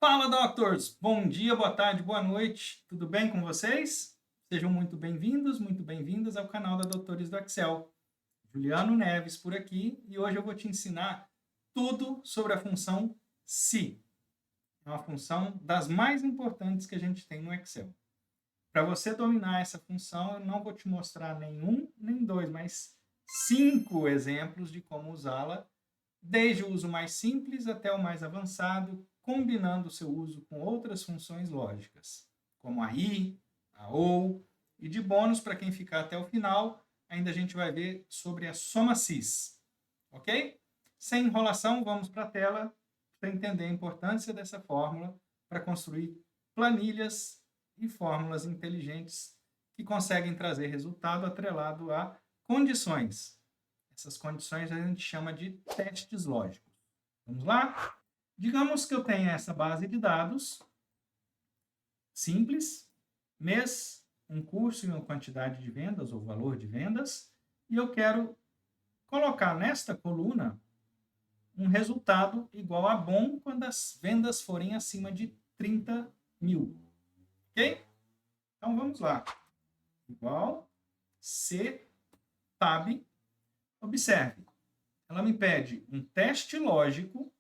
Fala, doctors! Bom dia, boa tarde, boa noite. Tudo bem com vocês? Sejam muito bem-vindos, muito bem-vindas ao canal da Doutores do Excel. Juliano Neves por aqui e hoje eu vou te ensinar tudo sobre a função se. É uma função das mais importantes que a gente tem no Excel. Para você dominar essa função, eu não vou te mostrar nenhum, nem dois, mas 5 exemplos de como usá-la, desde o uso mais simples até o mais avançado, combinando o seu uso com outras funções lógicas, como a i, a ou, e de bônus, para quem ficar até o final, ainda a gente vai ver sobre a soma cis, ok? Sem enrolação, vamos para a tela para entender a importância dessa fórmula para construir planilhas e fórmulas inteligentes que conseguem trazer resultado atrelado a condições. Essas condições a gente chama de testes lógicos. Vamos lá? Digamos que eu tenha essa base de dados simples, mês, um curso e uma quantidade de vendas ou valor de vendas, e eu quero colocar nesta coluna um resultado igual a bom quando as vendas forem acima de 30 mil. Ok? Então vamos lá. Igual C tab. Observe, ela me pede um teste lógico,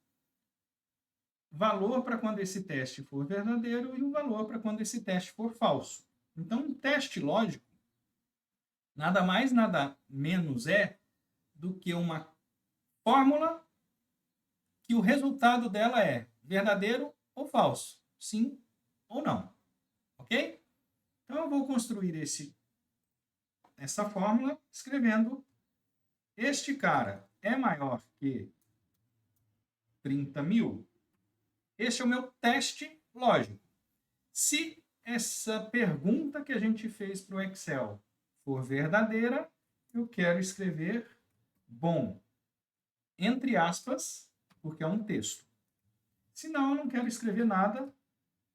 valor para quando esse teste for verdadeiro e o valor para quando esse teste for falso. Então, um teste lógico nada mais, nada menos é do que uma fórmula que o resultado dela é verdadeiro ou falso, sim ou não. Ok? Então, eu vou construir essa fórmula escrevendo este cara é maior que 30 mil. Este é o meu teste lógico. Se essa pergunta que a gente fez para o Excel for verdadeira, eu quero escrever bom, entre aspas, porque é um texto. Se não, eu não quero escrever nada.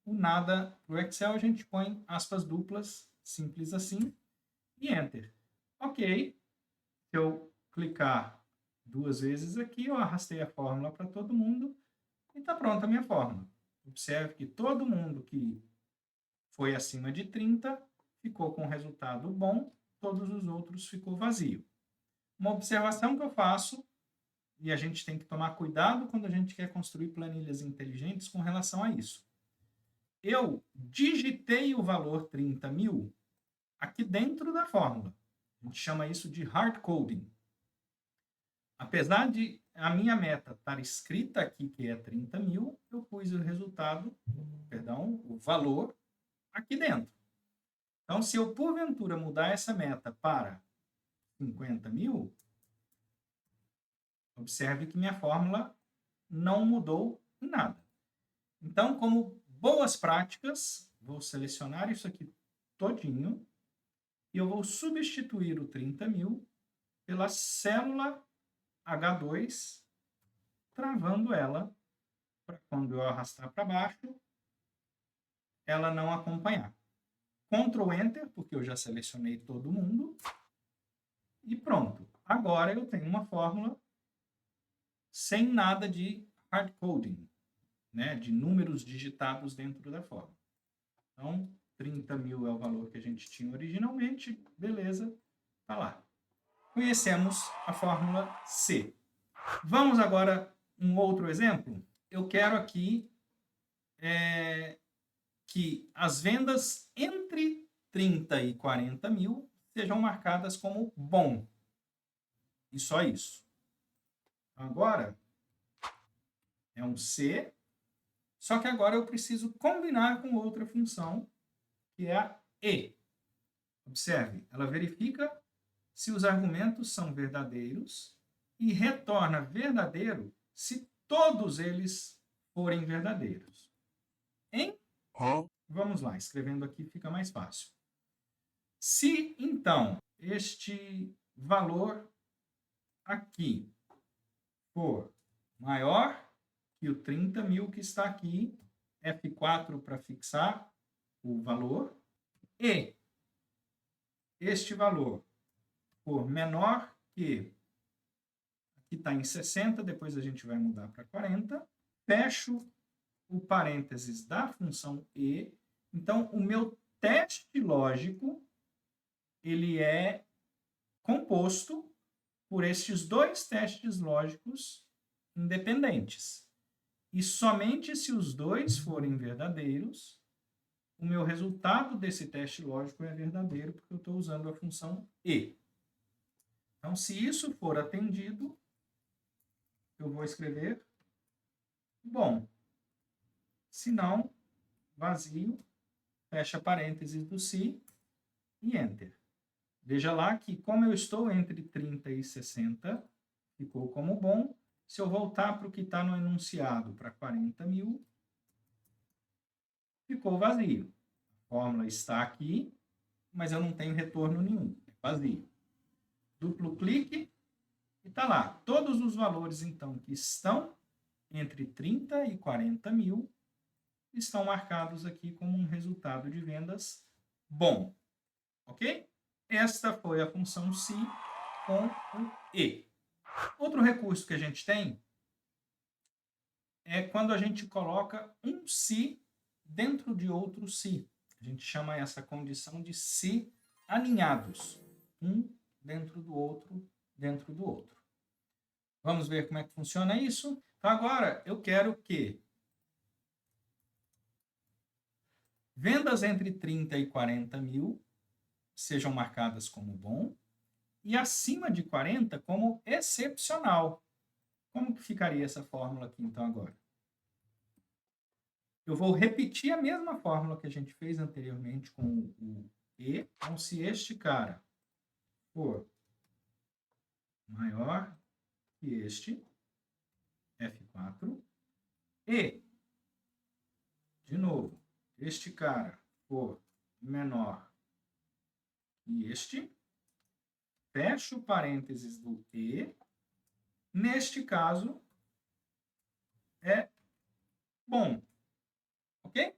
O nada para o Excel a gente põe aspas duplas, simples assim, e Enter. Ok. Se eu clicar 2 vezes aqui, eu arrastei a fórmula para todo mundo e está pronta a minha fórmula. Observe que todo mundo que foi acima de 30 ficou com resultado bom, todos os outros ficou vazio. Uma observação que eu faço, e a gente tem que tomar cuidado quando a gente quer construir planilhas inteligentes com relação a isso. Eu digitei o valor 30 mil aqui dentro da fórmula. A gente chama isso de hard coding. Apesar de a minha meta estar escrita aqui, que é 30 mil, eu pus o resultado, o valor, aqui dentro. Então, se eu, porventura, mudar essa meta para 50 mil, observe que minha fórmula não mudou em nada. Então, como boas práticas, vou selecionar isso aqui todinho e eu vou substituir o 30 mil pela célula H2, travando ela para quando eu arrastar para baixo, ela não acompanhar. Ctrl Enter, porque eu já selecionei todo mundo. E pronto. Agora eu tenho uma fórmula sem nada de hard coding, né? De números digitados dentro da fórmula. Então, 30 mil é o valor que a gente tinha originalmente. Beleza, tá lá. Conhecemos a fórmula C. Vamos agora um outro exemplo. Eu quero aqui que as vendas entre 30 e 40 mil sejam marcadas como bom. E só isso. Agora, é um C, só que agora eu preciso combinar com outra função, que é a E. Observe, ela verifica se os argumentos são verdadeiros e retorna verdadeiro se todos eles forem verdadeiros. Vamos lá, escrevendo aqui fica mais fácil. Se, então, este valor aqui for maior que o 30 mil que está aqui, F4 para fixar o valor, e este valor for menor que, aqui está em 60, depois a gente vai mudar para 40, fecho o parênteses da função e. Então, o meu teste lógico, ele é composto por estes dois testes lógicos independentes. E somente se os dois forem verdadeiros, o meu resultado desse teste lógico é verdadeiro, porque eu estou usando a função e. Então, se isso for atendido, eu vou escrever bom. Se não, vazio, fecha parênteses do se e enter. Veja lá que, como eu estou entre 30 e 60, ficou como bom. Se eu voltar para o que está no enunciado, para 40 mil, ficou vazio. A fórmula está aqui, mas eu não tenho retorno nenhum, é vazio. Duplo clique e está lá. Todos os valores, então, que estão entre 30 e 40 mil estão marcados aqui como um resultado de vendas bom. Ok? Esta foi a função se com o e. Outro recurso que a gente tem é quando a gente coloca um se dentro de outro se. A gente chama essa condição de se alinhados. Um dentro do outro, dentro do outro. Vamos ver como é que funciona isso? Então, agora, eu quero que vendas entre 30 e 40 mil sejam marcadas como bom e acima de 40 como excepcional. Como que ficaria essa fórmula aqui, então, agora? Eu vou repetir a mesma fórmula que a gente fez anteriormente com o e. Então, se este cara for maior que este, F4, e, de novo, este cara for menor que este, fecho o parênteses do e, neste caso, é bom. Ok?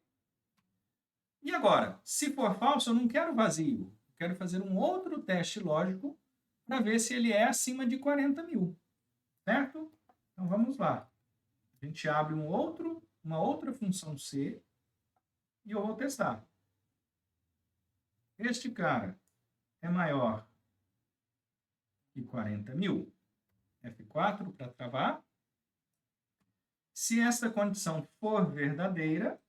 E agora, se for falso, eu não quero vazio. Eu quero fazer um outro teste lógico para ver se ele é acima de 40 mil. Certo? Então, vamos lá. A gente abre uma outra função C e eu vou testar. Este cara é maior que 40 mil. F4 para travar. Se esta condição for verdadeira,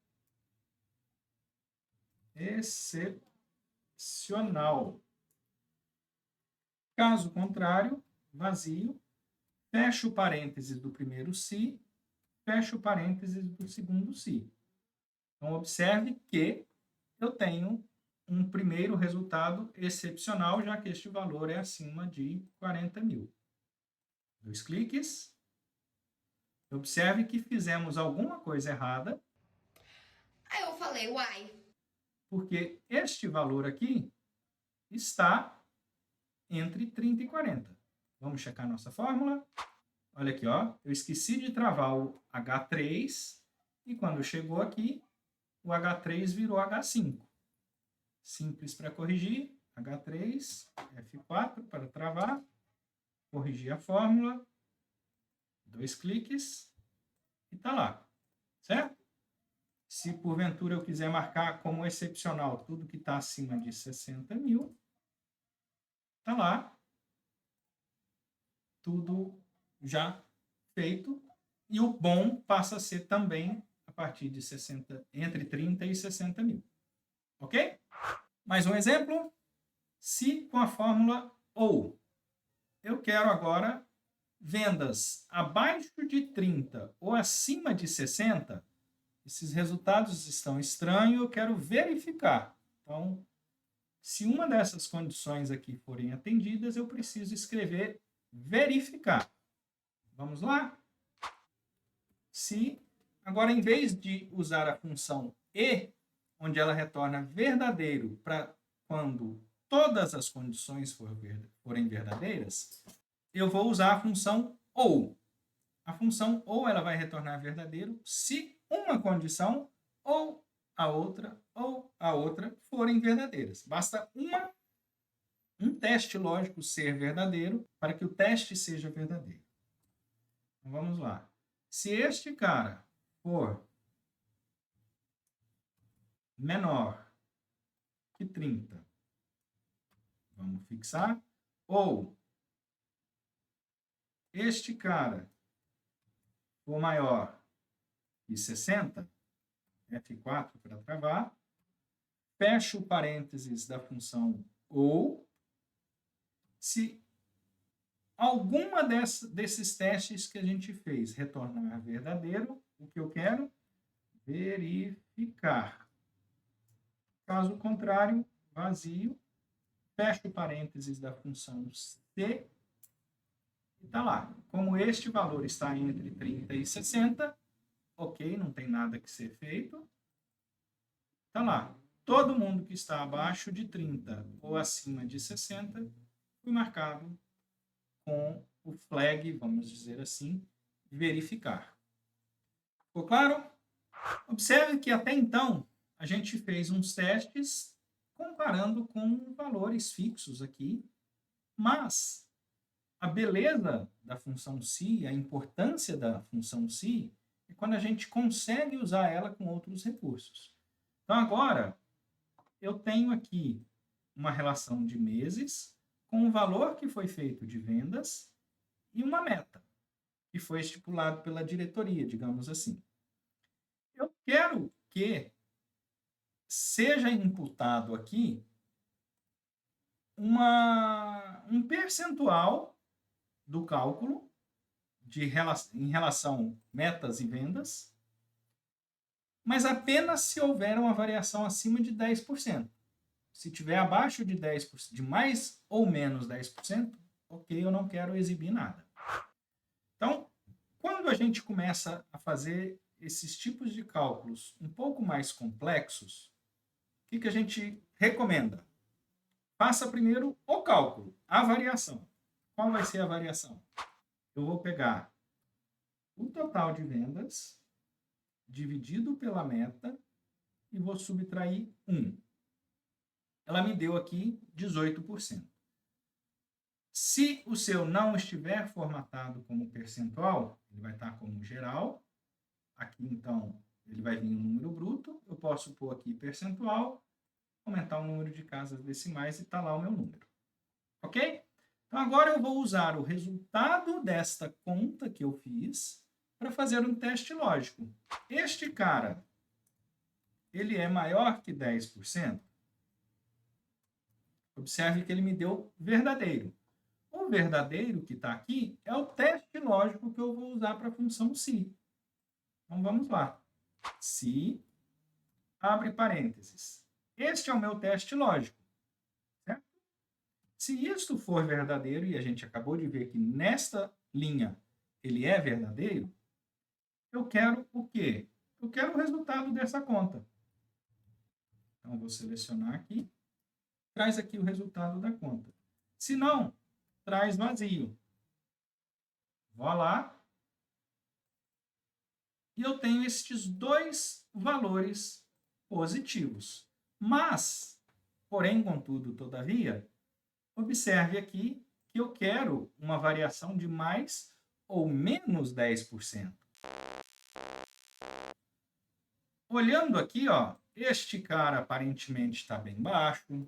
excepcional. Caso contrário, vazio. Fecho o parênteses do primeiro se, fecho o parênteses do segundo se. Então, observe que eu tenho um primeiro resultado excepcional, já que este valor é acima de 40 mil. 2 cliques. Observe que fizemos alguma coisa errada. Aí eu falei, uai. Porque este valor aqui está entre 30 e 40. Vamos checar nossa fórmula. Olha aqui, ó. Eu esqueci de travar o H3 e quando chegou aqui, o H3 virou H5. Simples para corrigir. H3, F4 para travar. Corrigir a fórmula. 2 cliques e está lá. Certo? Se porventura eu quiser marcar como excepcional tudo que está acima de 60 mil, está lá. Tudo já feito. E o bom passa a ser também a partir de 60, entre 30 e 60 mil. Ok? Mais um exemplo. Se com a fórmula OU, eu quero agora vendas abaixo de 30 ou acima de 60, esses resultados estão estranhos, eu quero verificar. Então, se uma dessas condições aqui forem atendidas, eu preciso escrever verificar. Vamos lá? Se, agora, em vez de usar a função e, onde ela retorna verdadeiro para quando todas as condições forem verdadeiras, eu vou usar a função ou. A função ou ela vai retornar verdadeiro se uma condição ou a outra forem verdadeiras. Basta um teste lógico ser verdadeiro para que o teste seja verdadeiro. Então, vamos lá. Se este cara for menor que 30, vamos fixar, ou este cara for maior que 60, F4 para travar, fecho o parênteses da função ou, se alguma desses testes que a gente fez retornar verdadeiro, o que eu quero? Verificar. Caso contrário, vazio, fecho o parênteses da função C e está lá. Como este valor está entre 30 e 60, ok, não tem nada que ser feito. Está lá. Todo mundo que está abaixo de 30 ou acima de 60 foi marcado com o flag, vamos dizer assim, verificar. Ficou claro? Observe que até então a gente fez uns testes comparando com valores fixos aqui, mas a beleza da função SI, a importância da função SI, é quando a gente consegue usar ela com outros recursos. Então agora eu tenho aqui uma relação de meses com o valor que foi feito de vendas e uma meta, que foi estipulado pela diretoria, digamos assim. Eu quero que seja imputado aqui um percentual do cálculo em relação metas e vendas, mas apenas se houver uma variação acima de 10%. Se tiver abaixo de 10%, de mais ou menos 10%, ok, eu não quero exibir nada. Então, quando a gente começa a fazer esses tipos de cálculos um pouco mais complexos, o que a gente recomenda? Faça primeiro o cálculo, a variação. Qual vai ser a variação? Eu vou pegar o total de vendas dividido pela meta e vou subtrair 1. Ela me deu aqui 18%. Se o seu não estiver formatado como percentual, ele vai estar como geral. Aqui, então, ele vai vir um número bruto. Eu posso pôr aqui percentual, aumentar o número de casas decimais e está lá o meu número. Ok? Então, agora eu vou usar o resultado desta conta que eu fiz para fazer um teste lógico. Este cara, ele é maior que 10%? Observe que ele me deu verdadeiro. O verdadeiro que está aqui é o teste lógico que eu vou usar para a função se. Então, vamos lá. Se, abre parênteses. Este é o meu teste lógico. Certo? Se isto for verdadeiro, e a gente acabou de ver que nesta linha ele é verdadeiro, eu quero o quê? Eu quero o resultado dessa conta. Então, vou selecionar aqui. Traz aqui o resultado da conta. Se não, traz vazio. Vou lá. E eu tenho estes dois valores positivos. Mas, porém, contudo, todavia, observe aqui que eu quero uma variação de mais ou menos 10%. Olhando aqui, ó, este cara aparentemente está bem baixo.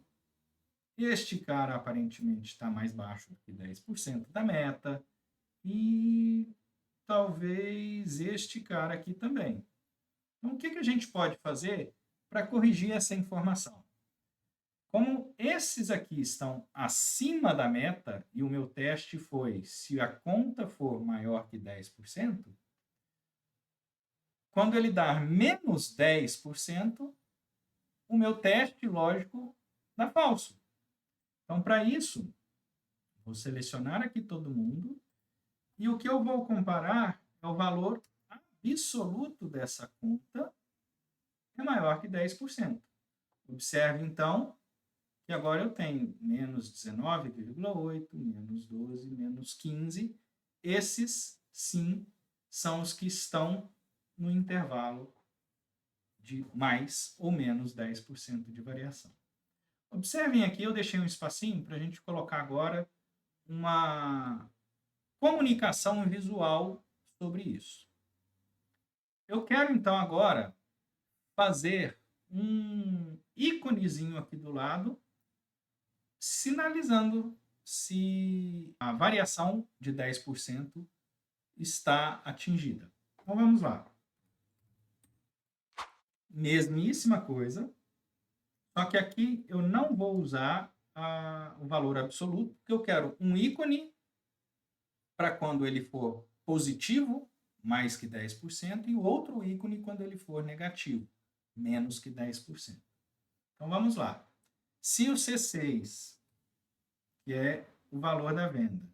Este cara aparentemente está mais baixo que 10% da meta. E talvez este cara aqui também. Então, o que a gente pode fazer para corrigir essa informação? Como esses aqui estão acima da meta, e o meu teste foi se a conta for maior que 10%, quando ele dar menos 10%, o meu teste lógico dá falso. Então, para isso, vou selecionar aqui todo mundo, e o que eu vou comparar é o valor absoluto dessa conta é maior que 10%. Observe, então, que agora eu tenho menos 19,8, menos 12, menos 15. Esses, sim, são os que estão no intervalo de mais ou menos 10% de variação. Observem aqui, eu deixei um espacinho para a gente colocar agora uma comunicação visual sobre isso. Eu quero, então, agora fazer um íconezinho aqui do lado, sinalizando se a variação de 10% está atingida. Então, vamos lá. Mesmíssima coisa, só que aqui eu não vou usar o valor absoluto, porque eu quero um ícone para quando ele for positivo, mais que 10%, e o outro ícone quando ele for negativo, menos que 10%. Então, vamos lá. Se o C6, que é o valor da venda,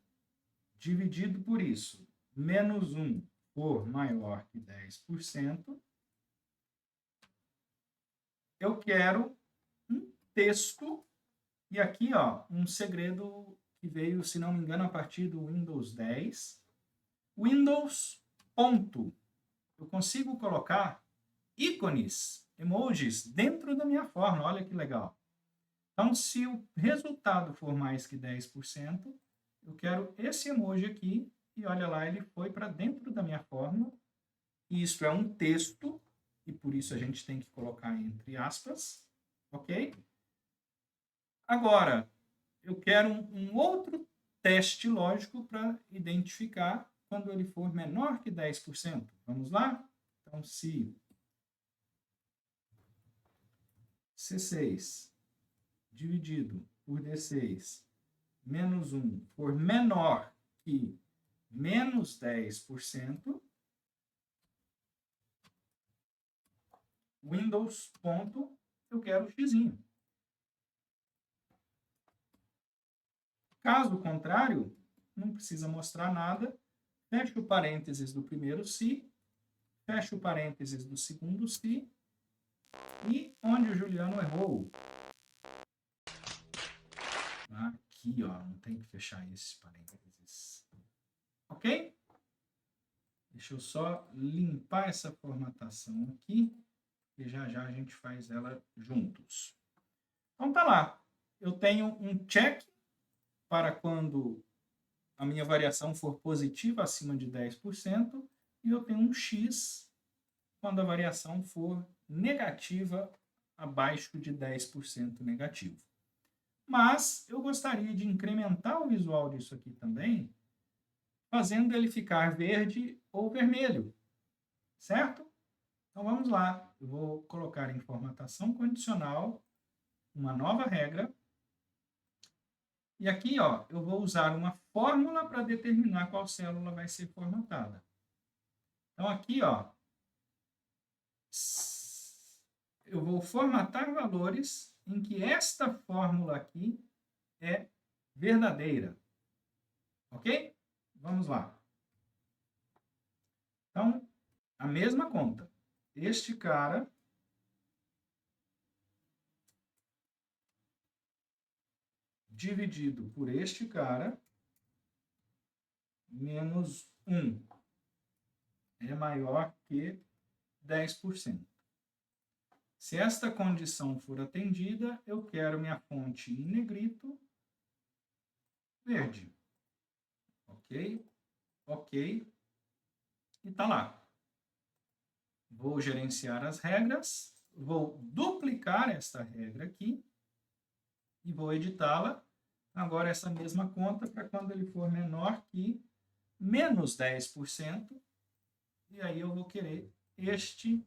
dividido por isso, menos 1 for maior que 10%, eu quero um texto, e aqui, ó, um segredo que veio, se não me engano, a partir do Windows 10. Windows, ponto. Eu consigo colocar ícones, emojis, dentro da minha fórmula. Olha que legal. Então, se o resultado for mais que 10%, eu quero esse emoji aqui, e olha lá, ele foi para dentro da minha fórmula. E isso é um texto, e por isso a gente tem que colocar entre aspas, ok? Agora, eu quero um outro teste lógico para identificar quando ele for menor que 10%. Vamos lá? Então, se C6 dividido por D6 menos 1 for menor que menos 10%, Windows, ponto, eu quero o xizinho. Caso contrário, não precisa mostrar nada, fecha o parênteses do primeiro se, fecha o parênteses do segundo se, e onde o Juliano errou. Aqui, ó, não tem que fechar esses parênteses. Ok? Deixa eu só limpar essa formatação aqui, e já já a gente faz ela juntos. Então tá lá. Eu tenho um check para quando a minha variação for positiva acima de 10%, e eu tenho um X quando a variação for negativa abaixo de 10% negativo. Mas eu gostaria de incrementar o visual disso aqui também, fazendo ele ficar verde ou vermelho, certo? Então vamos lá, eu vou colocar em formatação condicional uma nova regra, e aqui, ó, eu vou usar uma fórmula para determinar qual célula vai ser formatada. Então aqui, ó, eu vou formatar valores em que esta fórmula aqui é verdadeira. Ok? Vamos lá. Então, a mesma conta. Este cara dividido por este cara, menos 1, é maior que 10%. Se esta condição for atendida, eu quero minha fonte em negrito verde. Ok? Ok. E tá lá. Vou gerenciar as regras, vou duplicar esta regra aqui e vou editá-la. Agora, essa mesma conta para quando ele for menor que menos 10%. E aí eu vou querer este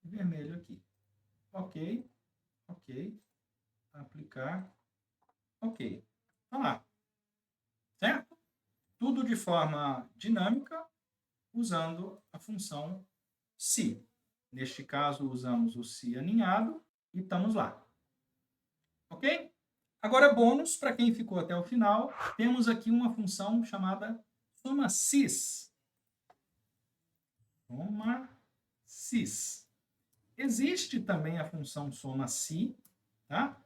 vermelho aqui. Ok, ok, aplicar, ok. Tá lá, certo? Tudo de forma dinâmica, usando a função se. Neste caso, usamos o se aninhado e estamos lá. Ok? Agora, bônus, para quem ficou até o final, temos aqui uma função chamada soma-sis. Soma-sis. Existe também a função soma-si, tá?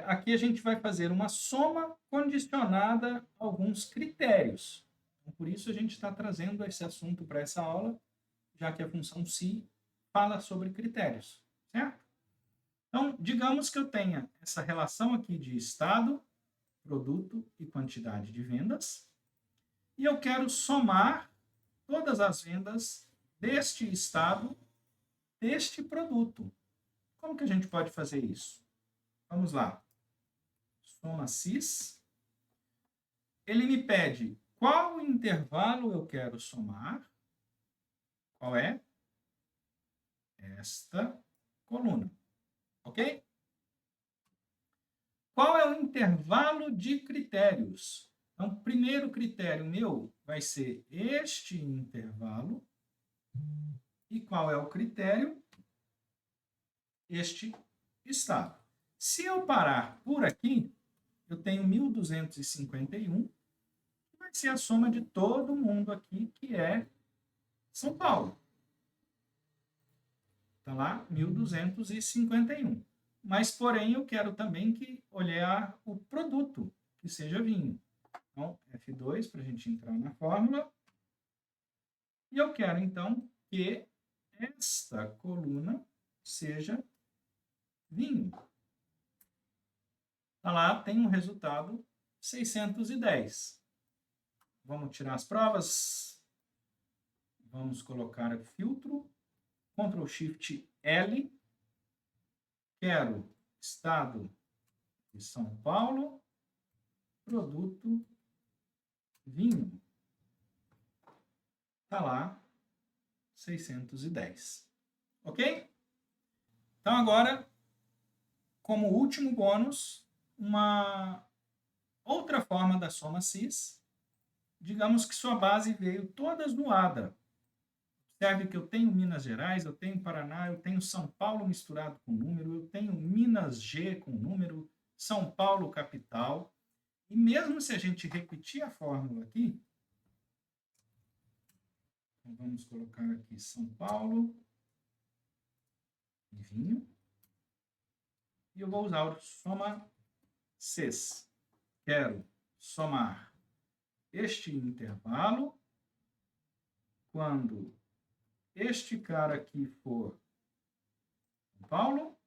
Aqui a gente vai fazer uma soma condicionada a alguns critérios. Então, por isso a gente está trazendo esse assunto para essa aula, já que a função si fala sobre critérios, certo? Então, digamos que eu tenha essa relação aqui de estado, produto e quantidade de vendas, e eu quero somar todas as vendas deste estado deste produto. Como que a gente pode fazer isso? Vamos lá. Soma cis. Ele me pede qual intervalo eu quero somar. Qual é? Esta coluna. Ok? Qual é o intervalo de critérios? Então, o primeiro critério meu vai ser este intervalo. E qual é o critério? Este estado. Se eu parar por aqui, eu tenho 1.251, que vai ser a soma de todo mundo aqui, que é São Paulo. Está lá, 1.251. Mas, porém, eu quero também que olhar o produto, que seja vinho. Então, F2 para a gente entrar na fórmula. E eu quero, então, que esta coluna seja vinho. Tá lá, tem um resultado 610. Vamos tirar as provas. Vamos colocar o filtro. Ctrl Shift L. Quero estado de São Paulo. Produto vinho. Tá lá, 610. Ok? Então agora, como último bônus, uma outra forma da soma cis. Digamos que sua base veio toda zoada. Observe que eu tenho Minas Gerais, eu tenho Paraná, eu tenho São Paulo misturado com número, eu tenho Minas G com número, São Paulo capital. E mesmo se a gente repetir a fórmula aqui, então vamos colocar aqui São Paulo e vinho. E eu vou usar o soma cis. Quero somar este intervalo quando este cara aqui for São Paulo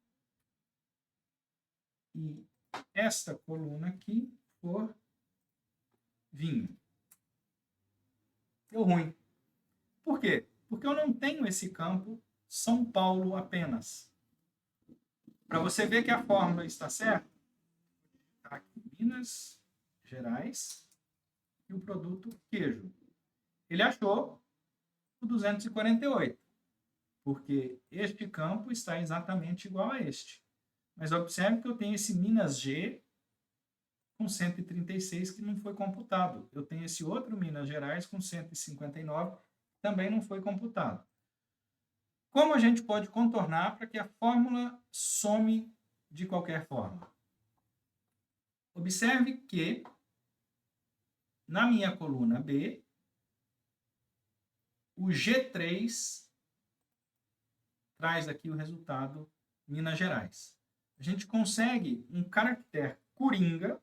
e esta coluna aqui for vinho. Deu ruim. Por quê? Porque eu não tenho esse campo São Paulo apenas. Para você ver que a fórmula está certa, tá aqui, Minas Gerais e o produto queijo. Ele achou o 248, porque este campo está exatamente igual a este. Mas observe que eu tenho esse Minas G com 136 que não foi computado. Eu tenho esse outro Minas Gerais com 159 que também não foi computado. Como a gente pode contornar para que a fórmula some de qualquer forma? Observe que na minha coluna B, o G3 traz aqui o resultado Minas Gerais. A gente consegue um caractere coringa,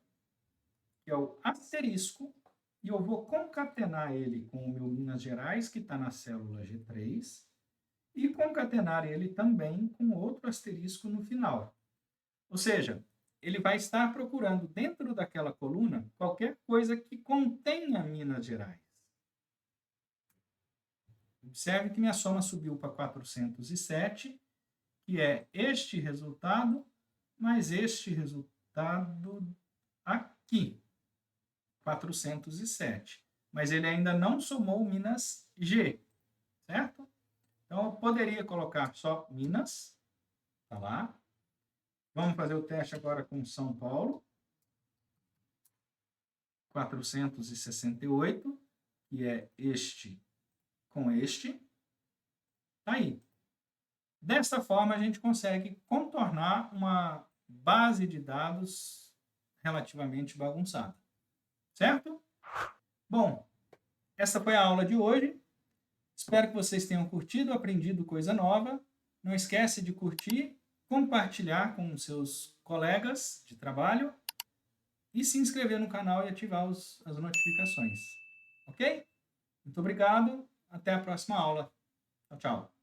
que é o asterisco, e eu vou concatenar ele com o meu Minas Gerais, que está na célula G3, e concatenar ele também com outro asterisco no final. Ou seja, ele vai estar procurando dentro daquela coluna qualquer coisa que contenha Minas Gerais. Observe que minha soma subiu para 407, que é este resultado, mais este resultado aqui, 407. Mas ele ainda não somou Minas G, certo? Então, eu poderia colocar só Minas, tá lá. Vamos fazer o teste agora com São Paulo. 468, que é este com este. Tá aí. Desta forma, a gente consegue contornar uma base de dados relativamente bagunçada. Certo? Bom, essa foi a aula de hoje. Espero que vocês tenham curtido, aprendido coisa nova. Não esquece de curtir, compartilhar com seus colegas de trabalho e se inscrever no canal e ativar as notificações. Ok? Muito obrigado. Até a próxima aula. Tchau, tchau.